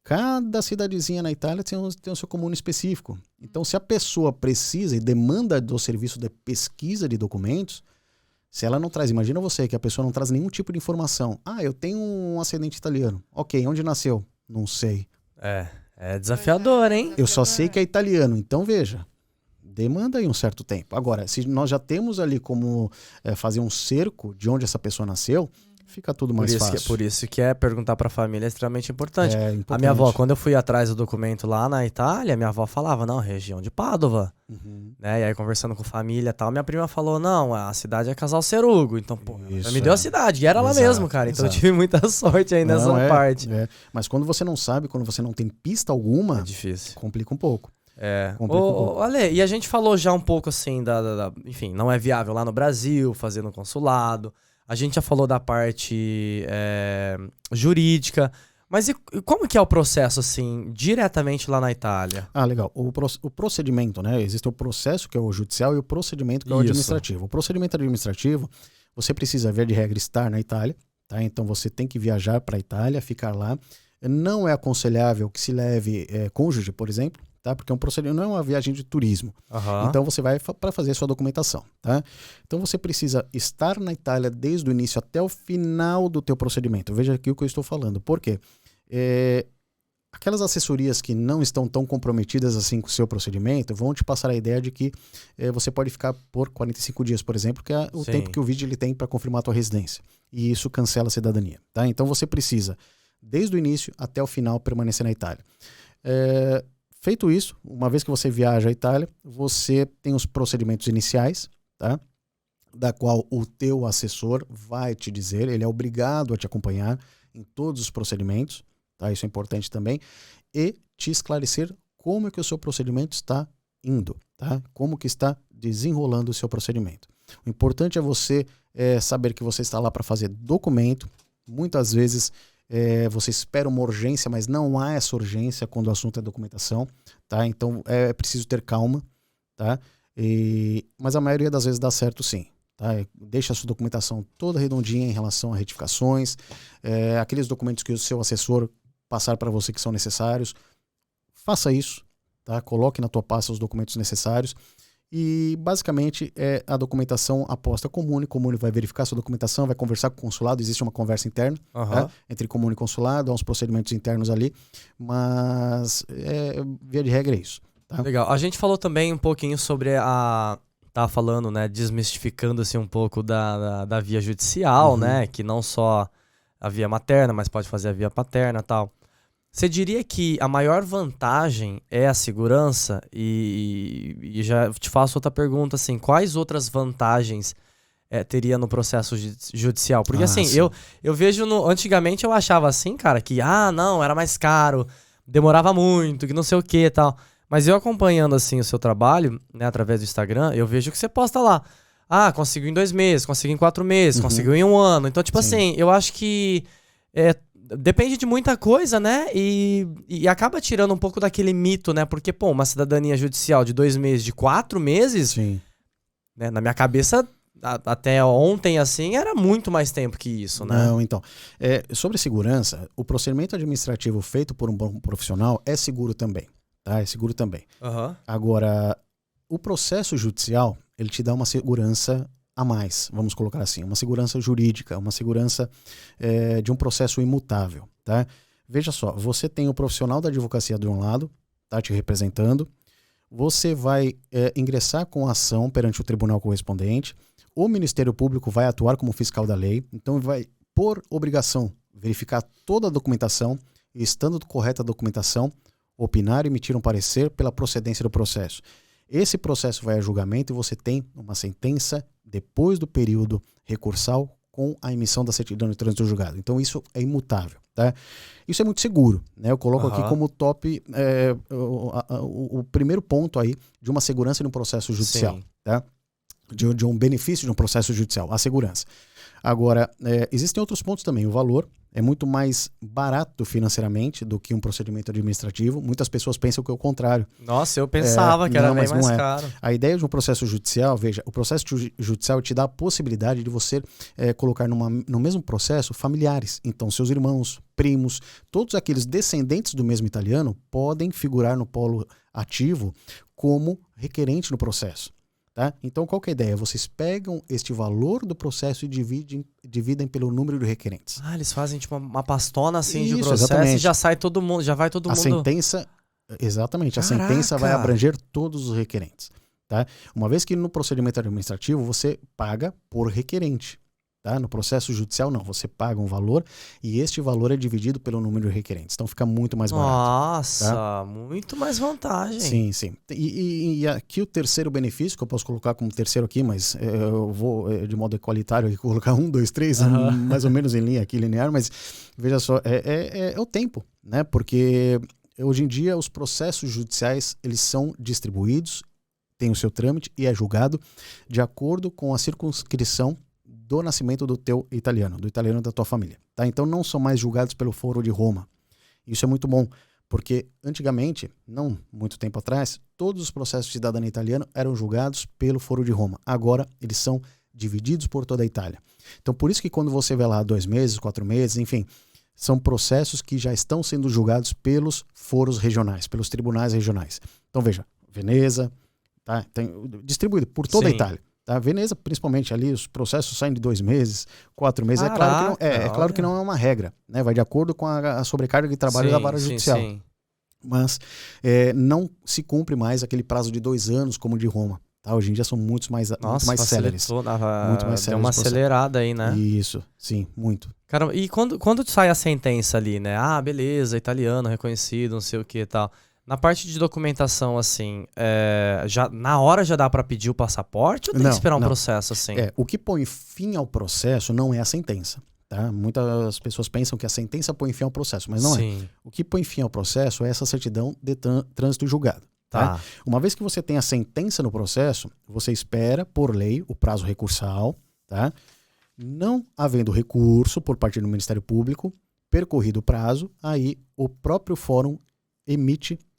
Cada cidadezinha na Itália tem o seu comune específico. Então, se a pessoa precisa e demanda do serviço de pesquisa de documentos, se ela não traz, imagina você que a pessoa não traz nenhum tipo de informação. Ah, eu tenho um ascendente italiano. Ok, onde nasceu? Não sei. É desafiador, hein? Eu só sei que é italiano, então veja. Demanda aí um certo tempo. Agora, se nós já temos ali como fazer um cerco de onde essa pessoa nasceu, fica tudo mais fácil. Por isso que perguntar pra família é extremamente importante. Importante. A minha avó, quando eu fui atrás do documento lá na Itália, minha avó falava, não, região de Pádua. Né? E aí, conversando com família e tal, minha prima falou, não, a cidade é Casal Cerugo. Então, pô, ela me deu a cidade, e era lá mesmo, cara. Então, eu tive muita sorte aí nessa parte. Mas quando você não sabe, quando você não tem pista alguma, é difícil. Complica um pouco. Ale, e a gente falou já um pouco assim, enfim, não é viável lá no Brasil, fazer no consulado. A gente já falou da parte jurídica. Mas e como que é o processo, assim, diretamente lá na Itália? Ah, legal. O procedimento, né? Existe o processo, que é o judicial, e o procedimento, que é o administrativo. O procedimento administrativo, você precisa, via de regra, estar na Itália, tá? Então você tem que viajar para a Itália, ficar lá. Não é aconselhável que se leve cônjuge, por exemplo, tá? Porque é um procedimento, não é uma viagem de turismo. Então você vai para fazer a sua documentação, tá? Então você precisa estar na Itália desde o início até o final do teu procedimento. Veja aqui o que eu estou falando. Por quê? Aquelas assessorias que não estão tão comprometidas assim com o seu procedimento vão te passar a ideia de que você pode ficar por 45 dias, por exemplo, que é o tempo que o vídeo ele tem para confirmar a tua residência. E isso cancela a cidadania, tá? Então você precisa, desde o início até o final, permanecer na Itália. Feito isso, uma vez que você viaja à Itália, você tem os procedimentos iniciais, tá? Da qual o teu assessor vai te dizer, ele é obrigado a te acompanhar em todos os procedimentos, tá? Isso é importante também, e te esclarecer como é que o seu procedimento está indo, tá? Como que está desenrolando o seu procedimento. O importante é você saber que você está lá para fazer documento. Muitas vezes você espera uma urgência, mas não há essa urgência quando o assunto é documentação, tá? Então é preciso ter calma, tá? Mas a maioria das vezes dá certo sim. Tá? Deixa a sua documentação toda redondinha em relação a retificações, aqueles documentos que o seu assessor passar para você que são necessários, faça isso, tá? Coloque na tua pasta os documentos necessários e basicamente a documentação aposta comune vai verificar a sua documentação, vai conversar com o consulado, existe uma conversa interna tá? Entre comune e consulado, há uns procedimentos internos ali, mas via de regra é isso. Tá? Legal, a gente falou também um pouquinho sobre tá falando, né, desmistificando assim um pouco da via judicial, né, que não só a via materna, mas pode fazer a via paterna e tal. Você diria que a maior vantagem é a segurança? E já te faço outra pergunta, assim, quais outras vantagens teria no processo judicial? Porque assim, sim. eu vejo, antigamente eu achava assim, cara, que não, era mais caro, demorava muito, que não sei o que e tal. Mas eu acompanhando assim o seu trabalho, né, através do Instagram, eu vejo que você posta lá. Conseguiu em 2 meses, conseguiu em 4 meses, conseguiu em 1 ano. Então, tipo assim, eu acho que depende de muita coisa, né? E acaba tirando um pouco daquele mito, né? Porque, pô, uma cidadania judicial de 2 meses, de 4 meses, Sim. né, na minha cabeça, até ontem, assim, era muito mais tempo que isso, né? Não, então. Sobre segurança, o procedimento administrativo feito por um bom profissional é seguro também. Tá? É seguro também. Uhum. Agora, o processo judicial, ele te dá uma segurança a mais, vamos colocar assim, uma segurança jurídica, uma segurança de um processo imutável, tá? Veja só, você tem o profissional da advocacia de um lado, tá te representando, você vai ingressar com a ação perante o tribunal correspondente, o Ministério Público vai atuar como fiscal da lei, então vai, por obrigação, verificar toda a documentação e, estando correta a documentação, opinar e emitir um parecer pela procedência do processo. Esse processo vai a julgamento e você tem uma sentença depois do período recursal com a emissão da certidão de trânsito julgado. Então isso é imutável, tá? Isso é muito seguro, né? Eu coloco aqui como top o primeiro ponto aí de uma segurança no processo judicial, tá? De um benefício de um processo judicial, a segurança. Agora, existem outros pontos também. O valor é muito mais barato financeiramente do que um procedimento administrativo. Muitas pessoas pensam que é o contrário. Nossa, eu pensava que era bem mais caro. A ideia de um processo judicial, veja, o processo judicial te dá a possibilidade de você colocar no mesmo processo familiares. Então, seus irmãos, primos, todos aqueles descendentes do mesmo italiano podem figurar no polo ativo como requerente no processo. Tá? Então, qual que é a ideia? Vocês pegam este valor do processo e dividem pelo número de requerentes. Eles fazem tipo uma pastona assim de Isso, processo exatamente. E já sai todo mundo, já vai todo mundo. A sentença, exatamente, Caraca. A sentença vai abranger todos os requerentes. Tá? Uma vez que no procedimento administrativo você paga por requerente. Tá? No processo judicial, não. Você paga um valor e este valor é dividido pelo número de requerentes. Então fica muito mais barato. Nossa, tá? Muito mais vantagem. Sim, sim. E aqui o terceiro benefício, que eu posso colocar como terceiro aqui, mas eu vou de modo equalitário aqui colocar 1, 2, 3, mais ou menos em linha aqui, linear, mas veja só, é o tempo, né? Porque hoje em dia os processos judiciais, eles são distribuídos, tem o seu trâmite e é julgado de acordo com a circunscrição do nascimento do teu italiano, do italiano da tua família. Tá? Então não são mais julgados pelo Foro de Roma. Isso é muito bom, porque antigamente, não muito tempo atrás, todos os processos de cidadania italiana eram julgados pelo Foro de Roma. Agora eles são divididos por toda a Itália. Então por isso que quando você vê lá 2 meses, 4 meses, enfim, são processos que já estão sendo julgados pelos foros regionais, pelos tribunais regionais. Então veja, Veneza, tá? Distribuído por toda a Itália. Tá? Veneza, principalmente ali, os processos saem de 2 meses, 4 meses. Caraca, claro que não é uma regra, né? Vai de acordo com a sobrecarga de trabalho da vara judicial. Sim. Mas não se cumpre mais aquele prazo de 2 anos como o de Roma. Tá? Hoje em dia são muito mais céleres. Muito mais céleres. Deu uma acelerada aí, né? Isso, sim, muito. Cara, e quando sai a sentença ali, né? Beleza, italiano, reconhecido, não sei o que e tal. Na parte de documentação, assim, na hora já dá para pedir o passaporte ou tem que esperar um processo, assim? O que põe fim ao processo não é a sentença, tá? Muitas pessoas pensam que a sentença põe fim ao processo, mas não é. O que põe fim ao processo é essa certidão de trânsito julgado. Tá? Uma vez que você tem a sentença no processo, você espera, por lei, o prazo recursal, tá? Não havendo recurso por parte do Ministério Público, percorrido o prazo, aí o próprio fórum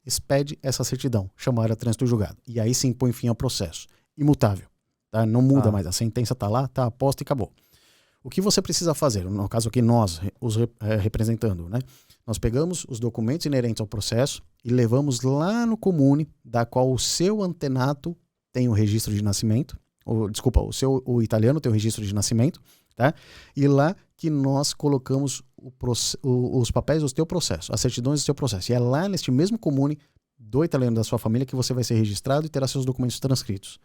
expede essa certidão, chamada trânsito julgado. E aí sim põe fim ao processo. Imutável. Tá? Não muda mais. A sentença está lá, está aposta e acabou. O que você precisa fazer? No caso aqui, nós, os representando, né? Nós pegamos os documentos inerentes ao processo e levamos lá no comune, da qual o seu antenato tem o registro de nascimento. O italiano tem o registro de nascimento. Tá? E lá que nós colocamos os papéis do teu processo, as certidões do teu processo. E é lá neste mesmo comune do italiano da sua família que você vai ser registrado e terá seus documentos transcritos.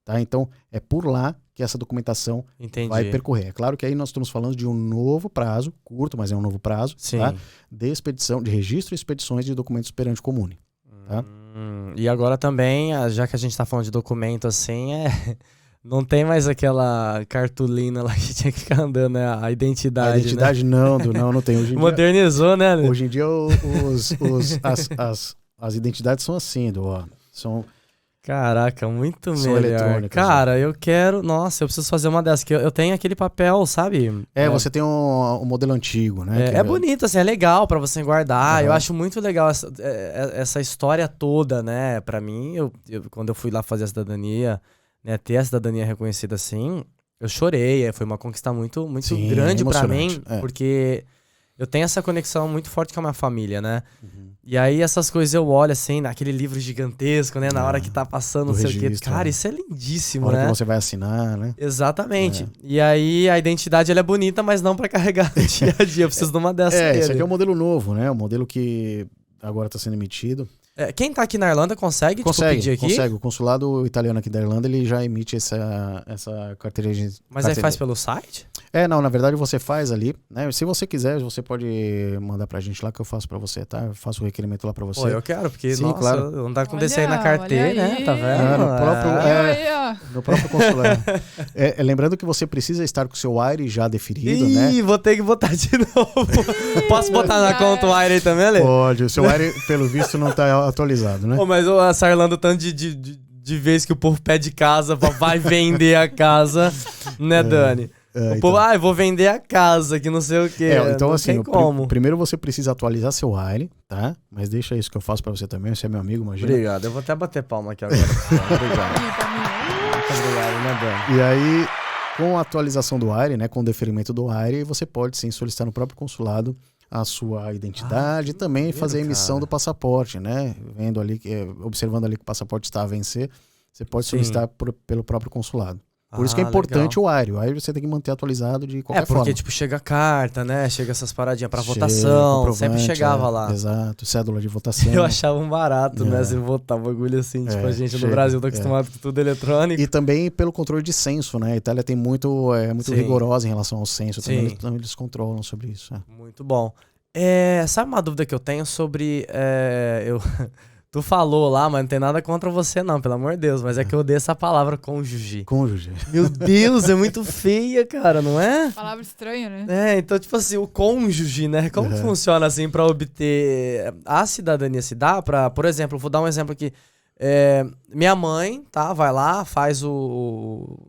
tá? Então, é por lá que essa documentação Entendi. vai percorrer. É claro que aí nós estamos falando de um novo prazo, curto, mas é um novo prazo, Sim. tá? De expedição, de registro e expedições de documentos perante o comune. Tá? E agora também, já que a gente tá falando de documento assim, não tem mais aquela cartolina lá que tinha que ficar andando, né? A identidade. A identidade não tem. Hoje em Modernizou, né? dia, hoje em dia as identidades são assim, são... Caraca, muito São melhor. eletrônicas, Cara, eu quero... Nossa, eu preciso fazer uma dessas. Que eu tenho aquele papel, sabe? Você tem um modelo antigo, né? É bonito, assim, é legal pra você guardar. Uhum. Eu acho muito legal essa história toda, né? Pra mim, quando eu fui lá fazer a cidadania, né? Ter a cidadania reconhecida assim, eu chorei. Foi uma conquista muito Sim, grande pra mim, emocionante. porque eu tenho essa conexão muito forte com a minha família, né? Uhum. E aí essas coisas eu olho assim, naquele livro gigantesco, né? Na hora que tá passando, não sei o quê. registro, Cara, isso é lindíssimo, Na hora né? que você vai assinar, né? Exatamente. E aí a identidade ela é bonita, mas não pra carregar no dia a dia. Eu preciso de uma dessas. Esse aqui é um modelo novo, né? Um modelo que agora está sendo emitido. Quem tá aqui na Irlanda consegue pedir aqui? Consegue. O consulado italiano aqui da Irlanda, ele já emite essa carteira de... Mas aí faz pelo site? Não, na verdade você faz ali, né? Se você quiser, você pode mandar pra gente lá que eu faço pra você, tá? Eu faço o requerimento lá pra você. Pô, eu quero, porque, Sim, nossa, claro. não dá com desse aí na carteira, né? Tá vendo? No próprio consulado. Lembrando que você precisa estar com o seu IRE já definido, né? Vou ter que botar de novo. Posso botar na conta o Aire aí também, Ale? Pode, o seu IRE, pelo visto, não tá atualizado, né? Pô, mas essa Irlanda, o tanto de vez que o povo pede casa, vai vender a casa, né, Dani? O povo, eu vou vender a casa, que não sei o quê. Então, não assim, tem como. primeiro você precisa atualizar seu IRE, tá? Mas deixa isso que eu faço pra você também, você é meu amigo, imagina. Obrigado, eu vou até bater palma aqui agora. Obrigado. Muito obrigado, né, Dani? E aí, com a atualização do IRE, né, com o deferimento do IRE, você pode sim solicitar no próprio consulado a sua identidade e também fazer a emissão do passaporte, né? Vendo ali, observando ali que o passaporte está a vencer, você pode solicitar pelo próprio consulado. Por isso que é importante legal. o IRE. O IRE você tem que manter atualizado de qualquer forma. Porque, tipo, chega carta, né? Chega essas paradinhas pra votação. Sempre chegava lá. Exato, cédula de votação. Eu achava um barato, né? Se votar bagulho assim. Tipo, a gente no Brasil tá acostumado com tudo eletrônico. E também pelo controle de censo, né? A Itália tem muito rigorosa em relação ao censo. Também eles controlam sobre isso. Muito bom. Sabe uma dúvida que eu tenho sobre... Tu falou lá, mas não tem nada contra você não, pelo amor de Deus. Mas é que eu odeio essa palavra cônjuge. Cônjuge. Meu Deus, é muito feia, cara, não é? Palavra estranha, né? Então, tipo assim, o cônjuge, né? Como que funciona assim pra obter a cidadania? Se dá pra... Por exemplo, vou dar um exemplo aqui. Minha mãe, tá? Vai lá, faz o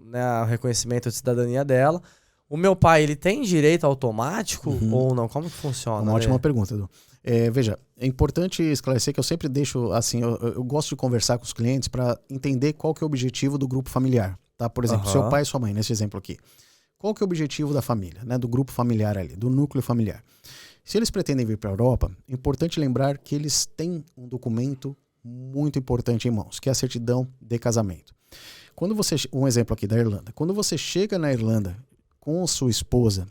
reconhecimento de cidadania dela. O meu pai, ele tem direito automático ou não? Como que funciona? Uma ótima pergunta, Edu. Veja, é importante esclarecer que eu sempre deixo, assim, eu gosto de conversar com os clientes para entender qual que é o objetivo do grupo familiar, tá? Por exemplo, seu pai e sua mãe, nesse exemplo aqui. Qual que é o objetivo da família, né? Do grupo familiar ali, do núcleo familiar. Se eles pretendem vir para a Europa, é importante lembrar que eles têm um documento muito importante em mãos, que é a certidão de casamento. Um exemplo aqui da Irlanda. Quando você chega na Irlanda com sua esposa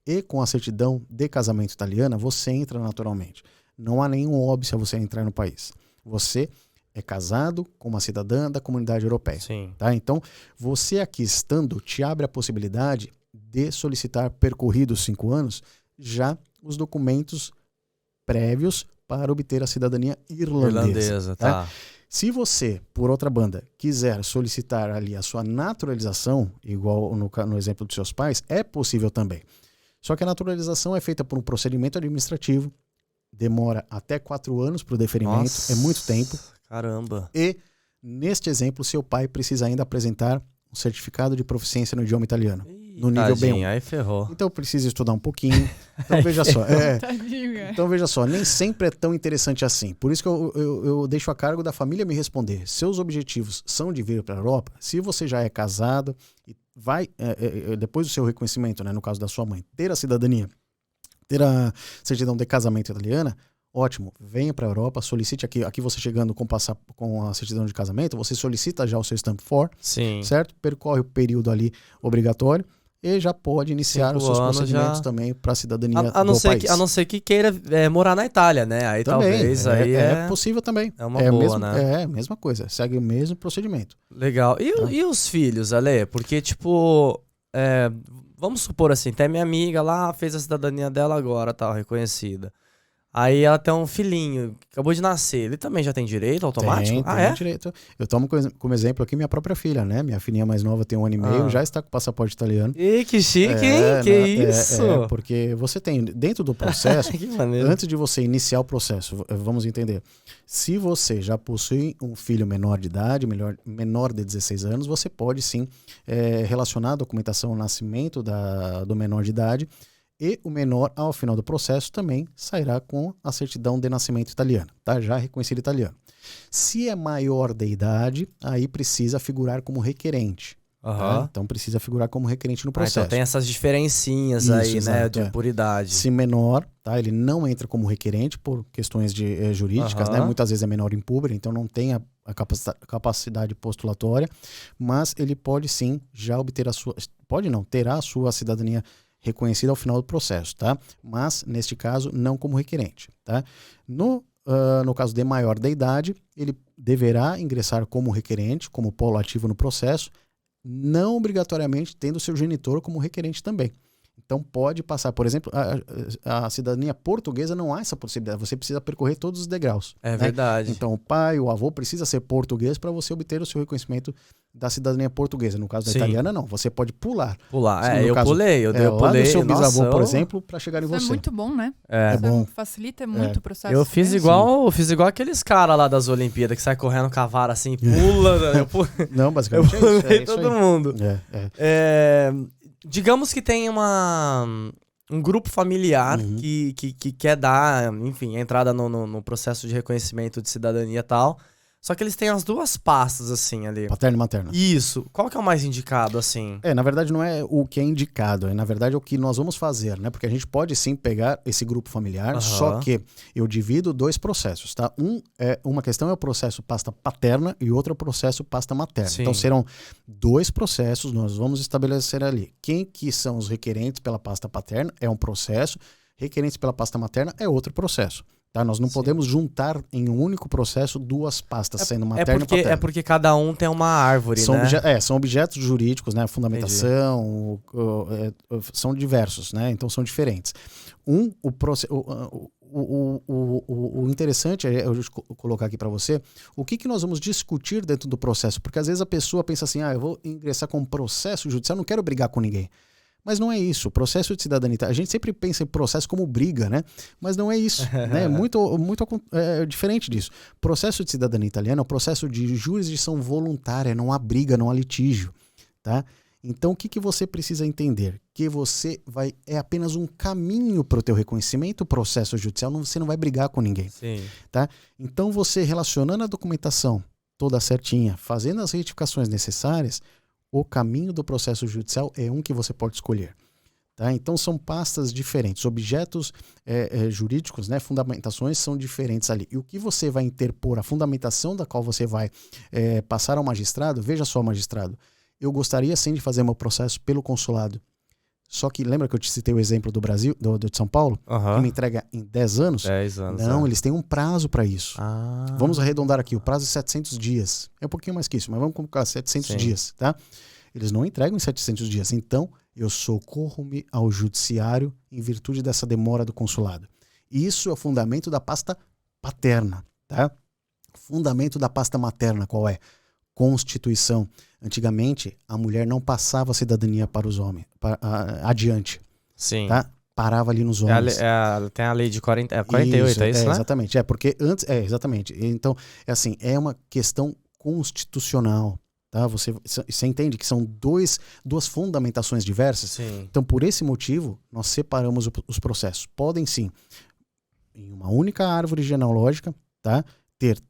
e com a certidão de casamento italiana, você entra naturalmente. Não há nenhum óbice a você entrar no país. Você é casado com uma cidadã da comunidade europeia. Sim. Tá? Então, você aqui estando, te abre a possibilidade de solicitar, percorridos 5 anos, já os documentos prévios para obter a cidadania irlandesa. Tá? Se você, por outra banda, quiser solicitar ali a sua naturalização, igual no exemplo dos seus pais, é possível também. Só que a naturalização é feita por um procedimento administrativo, demora até 4 anos para o deferimento, Nossa, é muito tempo. Caramba. E, neste exemplo, seu pai precisa ainda apresentar um certificado de proficiência no idioma italiano, no nível B1. Aí ferrou. Então precisa estudar um pouquinho. Então veja só. Então veja só, nem sempre é tão interessante assim. Por isso que eu deixo a cargo da família me responder. Seus objetivos são de vir para a Europa? Se você já é casado e vai, depois do seu reconhecimento, né, no caso da sua mãe, ter a cidadania, ter a certidão de casamento italiana, ótimo, venha para a Europa, solicite aqui você chegando com a certidão de casamento, você solicita já o seu Stamp 4, Sim. certo? Percorre o período ali obrigatório, e já pode iniciar os 5 seus anos procedimentos já. também para a cidadania A não do ser país. a não ser que queira morar na Itália, né? Aí Também, talvez aí é possível também. é uma boa, né? É a mesma coisa, segue o mesmo procedimento. Legal. E os filhos, Ale? Porque, tipo, vamos supor assim, tem minha amiga lá, fez a cidadania dela agora, tal, reconhecida. Aí ela tem um filhinho, que acabou de nascer. Ele também já tem direito automático? Tem direito. Eu tomo como exemplo aqui minha própria filha, né? Minha filhinha mais nova tem 1 ano e meio, já está com passaporte italiano. Ih, que chique, hein? Que isso? Porque você tem, dentro do processo, Que maneiro. antes de você iniciar o processo, vamos entender, se você já possui um filho menor de idade, menor de 16 anos, você pode sim relacionar a documentação ao nascimento do menor de idade, e o menor, ao final do processo, também sairá com a certidão de nascimento italiana, tá? Já reconhecido italiano. Se é maior de idade, aí precisa figurar como requerente. Tá? Então precisa figurar como requerente no processo. Então tem essas diferencinhas Isso, aí, exato, né? Por idade. Se menor, tá? Ele não entra como requerente por questões jurídicas, né? Muitas vezes é menor impúber, então não tem a capacidade postulatória, mas ele pode sim já obter terá a sua cidadania reconhecida ao final do processo, tá? Mas, neste caso, não como requerente, tá? No caso de maior da idade, ele deverá ingressar como requerente, como polo ativo no processo, não obrigatoriamente tendo seu genitor como requerente também. Então pode passar, por exemplo, a cidadania portuguesa não há essa possibilidade, você precisa percorrer todos os degraus. É, né? Verdade. Então o pai, o avô precisa ser português para você obter o seu reconhecimento da cidadania portuguesa. No caso da italiana, não, você pode pular. Eu pulei. Eu pulei. Lá do seu bisavô, por exemplo, para chegar em você. É muito bom, né? É bom. Facilita muito o processo. Eu fiz igual aqueles caras lá das Olimpíadas que sai correndo com a vara assim, pula. Não, basicamente eu pulei todo mundo. Digamos que tem um grupo familiar que quer dar, enfim, entrada no processo de reconhecimento de cidadania e tal. Só que eles têm as duas pastas, assim, ali. Paterna e materna. Isso. Qual que é o mais indicado, assim? Na verdade não é o que é indicado, na verdade é o que nós vamos fazer, né? Porque a gente pode sim pegar esse grupo familiar, só que eu divido 2 processos, tá? Uma questão é o processo pasta paterna e outro é o processo pasta materna. Sim. Então serão 2 processos, nós vamos estabelecer ali. Quem que são os requerentes pela pasta paterna é um processo, requerentes pela pasta materna é outro processo. Tá? Nós não podemos juntar em um único processo 2 pastas, sendo materna e paterna. É porque cada um tem uma árvore, né? São objetos jurídicos, né? Fundamentação, são diversos, né? Então são diferentes. O interessante é eu colocar aqui para você o que nós vamos discutir dentro do processo, porque às vezes a pessoa pensa assim, eu vou ingressar com um processo judicial, não quero brigar com ninguém. Mas não é isso. O processo de cidadania, a gente sempre pensa em processo como briga, né? Mas não é isso, né? Muito diferente disso. Processo de cidadania italiana é um processo de jurisdição voluntária, não há briga, não há litígio, tá? Então o que você precisa entender? Que é apenas um caminho para o teu reconhecimento, o processo judicial, você não vai brigar com ninguém. Sim. Tá? Então você relacionando a documentação toda certinha, fazendo as retificações necessárias, o caminho do processo judicial é um que você pode escolher. Tá? Então são pastas diferentes, objetos jurídicos, né, fundamentações são diferentes ali. E o que você vai interpor, a fundamentação da qual você vai passar ao magistrado, veja só, magistrado, eu gostaria sim de fazer meu processo pelo consulado. Só que lembra que eu te citei o exemplo do Brasil, de São Paulo, que me entrega em 10 anos? 10 anos. Não, eles têm um prazo para isso. Vamos arredondar aqui, o prazo é 700 dias. É um pouquinho mais que isso, mas vamos colocar 700 dias, tá? Eles não entregam em 700 dias. Então, eu socorro-me ao judiciário em virtude dessa demora do consulado. Isso é o fundamento da pasta paterna, tá? Fundamento da pasta materna, qual é? Constituição. Antigamente, a mulher não passava a cidadania para os homens, adiante. Sim. Tá? Parava ali nos homens. Tem a lei de 48, isso, é isso, né? Exatamente. Porque antes... exatamente. Então, é uma questão constitucional. Tá? Você entende que são duas fundamentações diversas? Sim. Então, por esse motivo, nós separamos os processos. Podem, sim, em uma única árvore genealógica, tá? Ter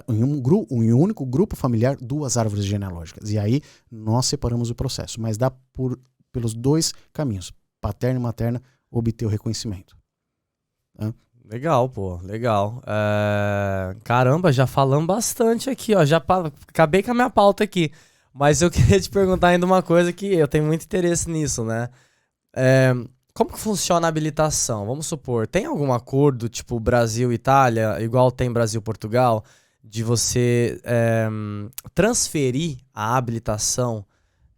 em um único grupo familiar 2 árvores genealógicas. E aí nós separamos o processo. Mas dá pelos 2 caminhos, paterna e materna, obter o reconhecimento. Tá? Legal, pô, legal. Caramba, já falamos bastante aqui, ó. Já acabei com a minha pauta aqui. Mas eu queria te perguntar ainda uma coisa que eu tenho muito interesse nisso, né? Como que funciona a habilitação? Vamos supor, tem algum acordo, tipo Brasil e Itália, igual tem Brasil e Portugal, de você transferir a habilitação,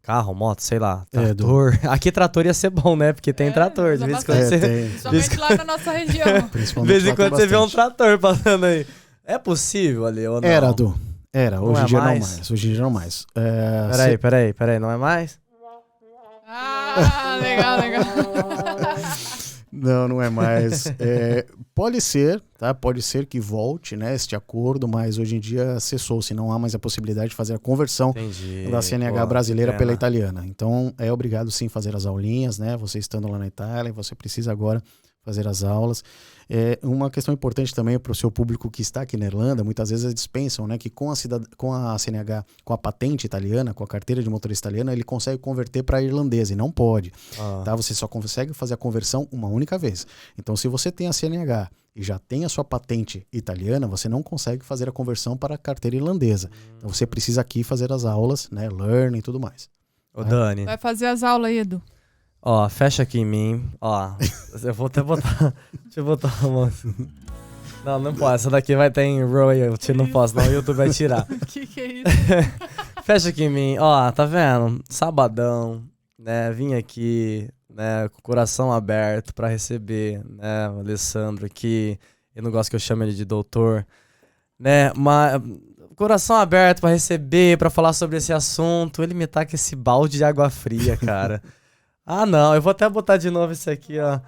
carro, moto, sei lá, trator. Aqui trator ia ser bom, né? Porque tem trator. De vez em quando você... Principalmente lá na nossa região. De vez em quando você vê um trator passando aí. É possível ali ou não? Era. Hoje em dia não mais. Hoje em dia não mais. Peraí. Não é mais? Ah, legal. Não é mais. Pode ser, tá? Pode ser que volte, né, este acordo, mas hoje em dia cessou-se. Não há mais a possibilidade de fazer a conversão da CNH brasileira pela italiana. Então, é obrigado sim fazer as aulinhas, né? Você estando lá na Itália, você precisa agora fazer as aulas. Uma questão importante também para o seu público que está aqui na Irlanda, muitas vezes eles pensam, né, que com a CNH, com a patente italiana, com a carteira de motorista italiana, ele consegue converter para irlandesa, e não pode. Tá? Você só consegue fazer a conversão uma única vez. Então, se você tem a CNH e já tem a sua patente italiana, você não consegue fazer a conversão para a carteira irlandesa. Então, você precisa aqui fazer as aulas, né, learn e tudo mais. Ô, Dani. Vai fazer as aulas aí, Edu. Ó, fecha aqui em mim. Ó, eu vou até botar... Deixa eu botar uma... Não pode. Essa daqui vai ter em royalty. Não posso, não. O YouTube vai tirar. Que é isso? Fecha aqui em mim. Ó, tá vendo? Sabadão, né? Vim aqui, né? Com o coração aberto pra receber, né? O Alessandro aqui. Eu não gosto que eu chame ele de doutor. Né? Mas... coração aberto pra receber, pra falar sobre esse assunto. Ele me taca esse balde de água fria, cara. Não, eu vou até botar de novo esse aqui, ó.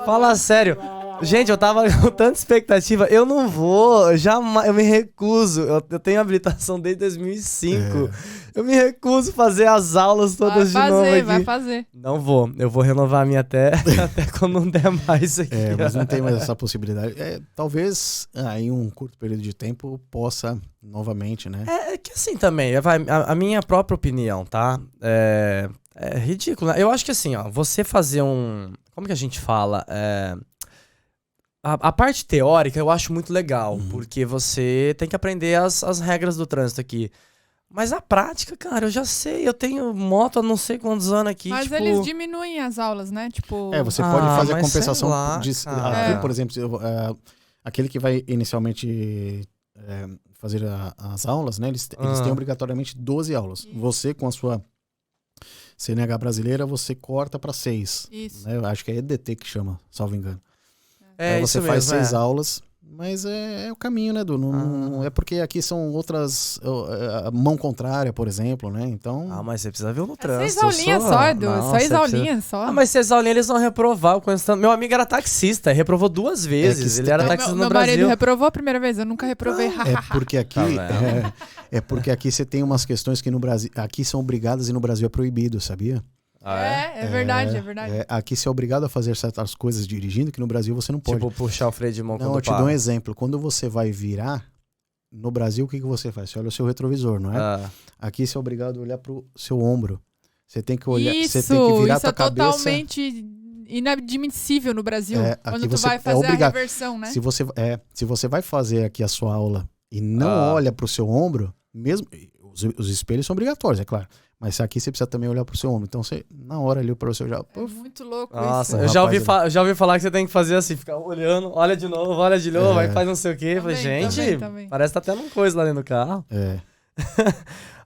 Fala sério. Gente, eu tava com tanta expectativa. Eu não vou, jamais, eu me recuso. Eu tenho habilitação desde 2005. Eu me recuso a fazer as aulas todas de novo aqui. Vai fazer. Não vou, eu vou renovar a minha até quando não der mais aqui. Mas não tem mais essa possibilidade. Talvez em um curto período de tempo possa novamente, né? É que assim também, a minha própria opinião, tá? É ridículo, né? Eu acho que assim, ó, você fazer como que a gente fala? A parte teórica eu acho muito legal, porque você tem que aprender as regras do trânsito aqui. Mas a prática, cara, eu já sei, eu tenho moto há não sei quantos anos aqui. Mas eles diminuem as aulas, né? Tipo... você pode fazer a compensação lá, por exemplo, aquele que vai inicialmente fazer as aulas, né? Eles têm obrigatoriamente 12 aulas. Você, com a sua CNH brasileira, você corta para 6. Isso. Né? Acho que é EDT que chama, salvo engano. Você isso faz mesmo, 6 aulas, mas é o caminho, né, Du? Não, é porque aqui são outras... mão contrária, por exemplo, né? Então... mas você precisa ver no trânsito. 6 aulinhas só, Edu. 6 aulinhas só. Mas 6 aulinhas eles vão reprovar. Meu amigo era taxista, reprovou 2 vezes. Ele era taxista no Brasil. Meu marido reprovou a primeira vez, eu nunca reprovei. Porque aqui... porque aqui você tem umas questões que no Brasil... Aqui são obrigadas e no Brasil é proibido, sabia? É verdade. Aqui você é obrigado a fazer certas coisas dirigindo que no Brasil você não pode. Tipo, puxar o freio de mão quando Não, eu te dou um exemplo. Quando você vai virar, no Brasil, o que você faz? Você olha o seu retrovisor, não é? Aqui você é obrigado a olhar pro seu ombro. Você tem que olhar, você tem que virar a tua cabeça. Isso é totalmente inadmissível no Brasil. Quando tu vai fazer a reversão, né? Se você vai fazer aqui a sua aula e não olha pro seu ombro, mesmo... Os espelhos são obrigatórios, é claro. Mas aqui você precisa também olhar pro seu ombro. Então você, na hora ali, para o seu já... É muito louco isso. Nossa, eu já ouvi falar que você tem que fazer assim, ficar olhando, olha de novo, aí faz não sei o quê. Falei, gente, parece que tá tendo uma coisa lá dentro do carro.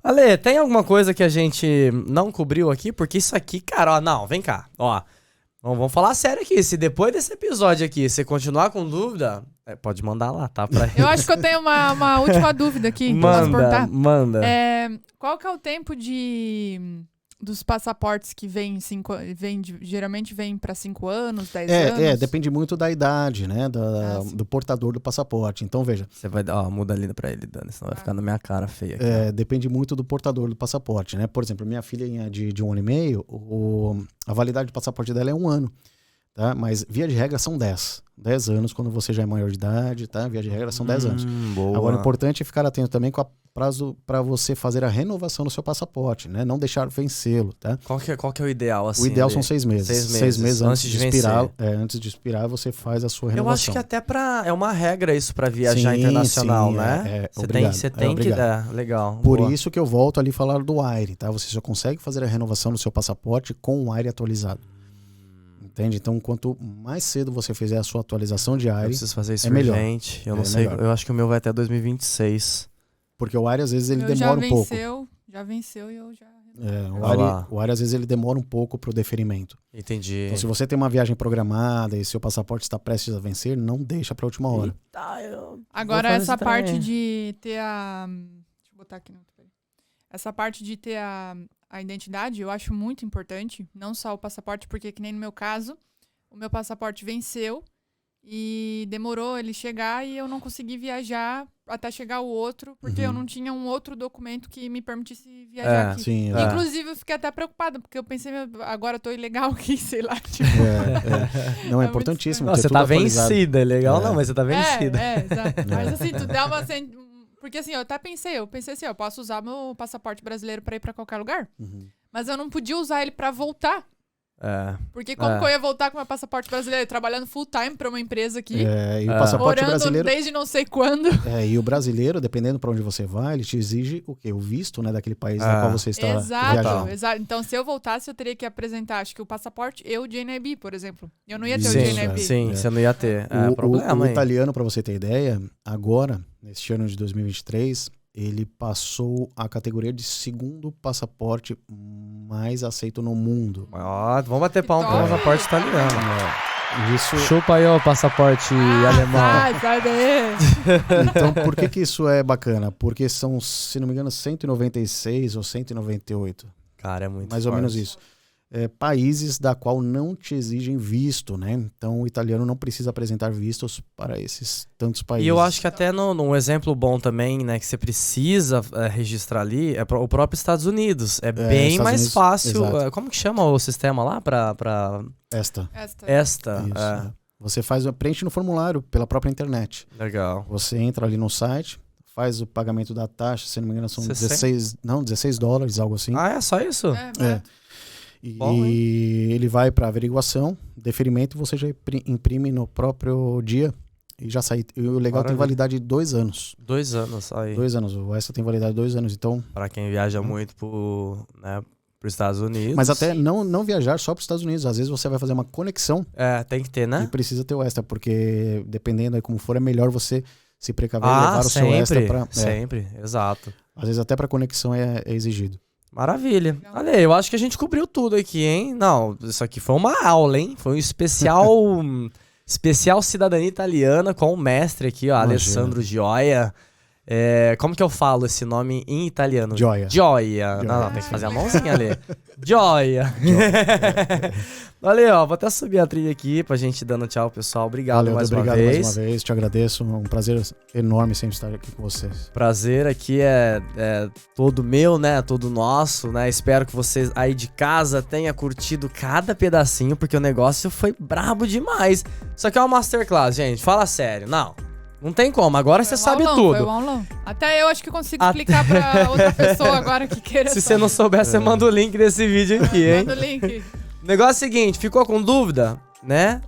Ale, tem alguma coisa que a gente não cobriu aqui? Porque isso aqui, cara, vem cá, ó. Vamos falar sério aqui. Se depois desse episódio aqui você continuar com dúvida, pode mandar lá, tá? Eu acho que eu tenho uma última dúvida aqui. Manda. Qual que é o tempo dos passaportes que geralmente vem para 5 anos, 10 anos? Depende muito da idade, né? Do portador do passaporte. Então, veja. Você vai muda ali pra ele, Dani, senão vai ficar na minha cara feia. Depende muito do portador do passaporte, né? Por exemplo, minha filha de 1 ano e meio, a validade do passaporte dela é 1 ano. tá? Mas via de regra são 10. 10 anos quando você já é maior de idade, tá? Via de regra são 10 anos. Boa. Agora, o importante é ficar atento também com o prazo para você fazer a renovação do seu passaporte, né? Não deixar vencê-lo, tá? Qual que é o ideal, assim? O ideal ali? são 6 meses. 6 meses antes de expirar. vencer. Antes de expirar, você faz a sua Eu renovação. acho que até é uma regra isso pra viajar Sim, internacional, sim, né? obrigado, Você tem que obrigado. dar. Legal. Por boa. isso que eu volto ali a falar do AIRE, tá? Você só consegue fazer a renovação do seu passaporte com o AIRE atualizado. Entende? Então, quanto mais cedo você fizer a sua atualização de Eu AIRE, preciso fazer isso é melhor. urgente. Eu não É sei. melhor. Eu acho que o meu vai até 2026. porque o AIRE às vezes ele Eu demora um pouco. Já venceu e eu já... O AIRE às vezes ele demora um pouco pro deferimento. Entendi. Então, se você tem uma viagem programada e seu passaporte está prestes a vencer, não deixa pra última hora. Agora, fazer essa esse trem. parte de ter a... Deixa eu botar aqui no... Essa parte de ter a identidade, eu acho muito importante. Não só o passaporte, porque que nem no meu caso, o meu passaporte venceu e demorou ele chegar e eu não consegui viajar até chegar o outro, porque eu não tinha um outro documento que me permitisse viajar aqui. Sim, Inclusive, eu fiquei até preocupada, porque eu pensei, agora eu tô ilegal aqui, sei lá. Tipo, Não, é É muito importantíssimo. Não, ter você tudo tá atualizado. vencida, é legal É. não, mas você tá vencida. exato. Mas assim, tu dá uma... Porque assim, eu pensei assim, eu posso usar meu passaporte brasileiro pra ir pra qualquer lugar, mas eu não podia usar ele pra voltar. É. Porque como que eu ia voltar com meu passaporte brasileiro? Trabalhando full time pra uma empresa aqui, E o passaporte morando brasileiro. desde não sei quando. E o brasileiro, dependendo pra onde você vai, ele te exige o quê? O visto, né, daquele país na qual você está viajando. Exato. Então, se eu voltasse, eu teria que apresentar, acho que o passaporte e o JNIB, por exemplo. Eu não ia ter o Sim, JNIB. Sim, você não ia ter. O Problema aí. italiano, pra você ter ideia, agora, neste ano de 2023, ele passou a categoria de segundo passaporte mais aceito no mundo. Ó, vamos bater palma pro top. passaporte italiano. Isso, Chupa aí, ó, passaporte alemão. Sai daí. então, por que isso é bacana? Porque são, se não me engano, 196 ou 198. Cara, é muito Mais ou forte. menos isso. Países da qual não te exigem visto, né? Então o italiano não precisa apresentar vistos para esses tantos países. E eu acho que até num exemplo bom também, né, que você precisa registrar ali, é o próprio Estados Unidos. É bem Estados mais Unidos, fácil. exato. Como que chama o sistema lá pra Esta. esta? Isso, É. Você preenche no formulário pela própria internet. Legal. Você entra ali no site, faz o pagamento da taxa, se não me engano são 60? $16, algo assim. Ah, é só isso? Bom, E ele vai para averiguação, deferimento, você já imprime no próprio dia e já sai. E o legal tem validade de 2 anos. 2 anos aí. 2 anos. O Esta tem validade de 2 anos, então. Pra quem viaja muito pros Estados Unidos. Mas até não viajar só para os Estados Unidos. Às vezes você vai fazer uma conexão tem que ter, né? e precisa ter o Esta, porque dependendo aí como for, é melhor você se precaver e levar o seu Esta para. Sempre, exato. Às vezes até para conexão é exigido. Maravilha. Olha aí, eu acho que a gente cobriu tudo aqui, hein? Não, isso aqui foi uma aula, hein? Foi um especial cidadania italiana com o mestre aqui, ó, Alessandro Gioia. Como que eu falo esse nome em italiano? Gioia. Gioia. Não, tem que fazer a mãozinha ali. Gioia. Olha, ó, vou até subir a trilha aqui pra gente dando tchau, pessoal. Obrigado mais uma vez. Mais uma vez, te agradeço. É um prazer enorme sempre estar aqui com vocês. Prazer aqui é todo meu, né? Todo nosso, né? Espero que vocês aí de casa tenham curtido cada pedacinho, porque o negócio foi brabo demais. Isso aqui é uma masterclass, gente. Fala sério. Não tem como. Agora você sabe tudo. Foi um aulão. Até eu acho que consigo explicar pra outra pessoa agora que queira. Se você não souber, você manda o link desse vídeo aqui, hein? Manda o link. O negócio é o seguinte, ficou com dúvida, né?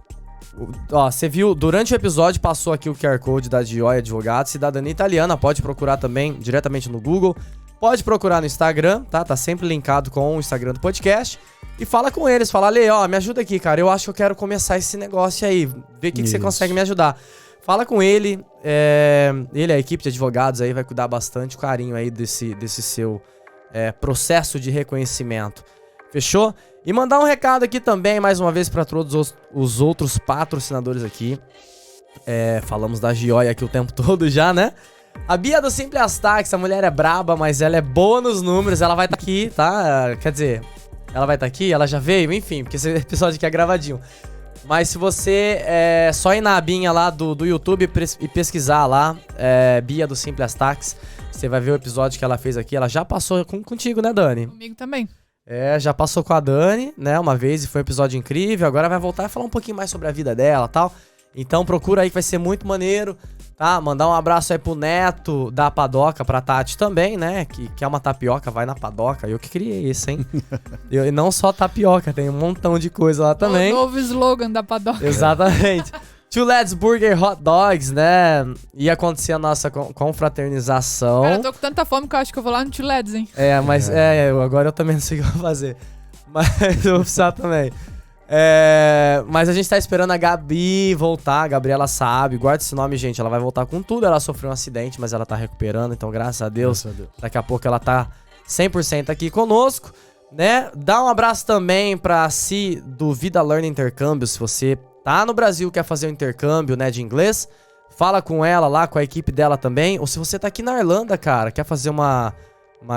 Ó, você viu, durante o episódio passou aqui o QR Code da Gioia Advogados, cidadania italiana, pode procurar também diretamente no Google, pode procurar no Instagram, tá? Tá sempre linkado com o Instagram do podcast. E fala com eles, fala, Ale, ó, me ajuda aqui, cara, eu acho que eu quero começar esse negócio aí, ver o que você consegue me ajudar. Fala com ele, a equipe de advogados aí vai cuidar bastante carinho aí desse seu processo de reconhecimento. Fechou? E mandar um recado aqui também, mais uma vez, para todos os outros patrocinadores aqui. Falamos da Gioia aqui o tempo todo já, né? A Bia do Simples Astax, a mulher é braba, mas ela é boa nos números, ela vai estar aqui, tá? Quer dizer, ela vai estar aqui, ela já veio, enfim, porque esse episódio aqui é gravadinho. Mas se você só ir na abinha lá do YouTube e pesquisar lá, Bia do Simples Astax, você vai ver o episódio que ela fez aqui. Ela já passou contigo, né, Dani? Comigo também. Já passou com a Dani, né, uma vez e foi um episódio incrível. Agora vai voltar e falar um pouquinho mais sobre a vida dela e tal. Então procura aí que vai ser muito maneiro, tá? Mandar um abraço aí pro Neto da Padoca, pra Tati também, né? Que é uma tapioca, vai na Padoca. Eu que criei isso, hein? E não só tapioca, tem um montão de coisa lá também. O novo slogan da Padoca. Exatamente. Two Lads Burger Hot Dogs, né? Ia acontecer a nossa confraternização. Cara, eu tô com tanta fome que eu acho que eu vou lá no Two Lads, hein? Mas agora eu também não sei o que eu vou fazer. Mas eu vou precisar também. Mas a gente tá esperando a Gabi voltar. A Gabriela sabe. Guarda esse nome, gente. Ela vai voltar com tudo. Ela sofreu um acidente, mas ela tá recuperando. Então, graças a Deus. Daqui a pouco ela tá 100% aqui conosco, né? Dá um abraço também pra Si do Vida Learning Intercâmbio. Se você tá no Brasil, quer fazer um intercâmbio, né, de inglês, fala com ela lá, com a equipe dela também. Ou se você tá aqui na Irlanda, cara, quer fazer uma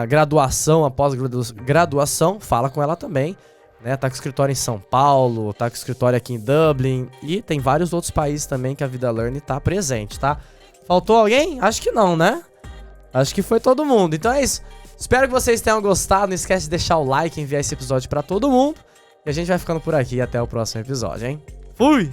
graduação, uma pós-graduação, fala com ela também, né? Tá com escritório em São Paulo, tá com escritório aqui em Dublin e tem vários outros países também que a Vida Learning tá presente, tá? Faltou alguém? Acho que não, né? Acho que foi todo mundo. Então é isso. Espero que vocês tenham gostado. Não esquece de deixar o like e enviar esse episódio pra todo mundo. E a gente vai ficando por aqui. Até o próximo episódio, hein? Fui!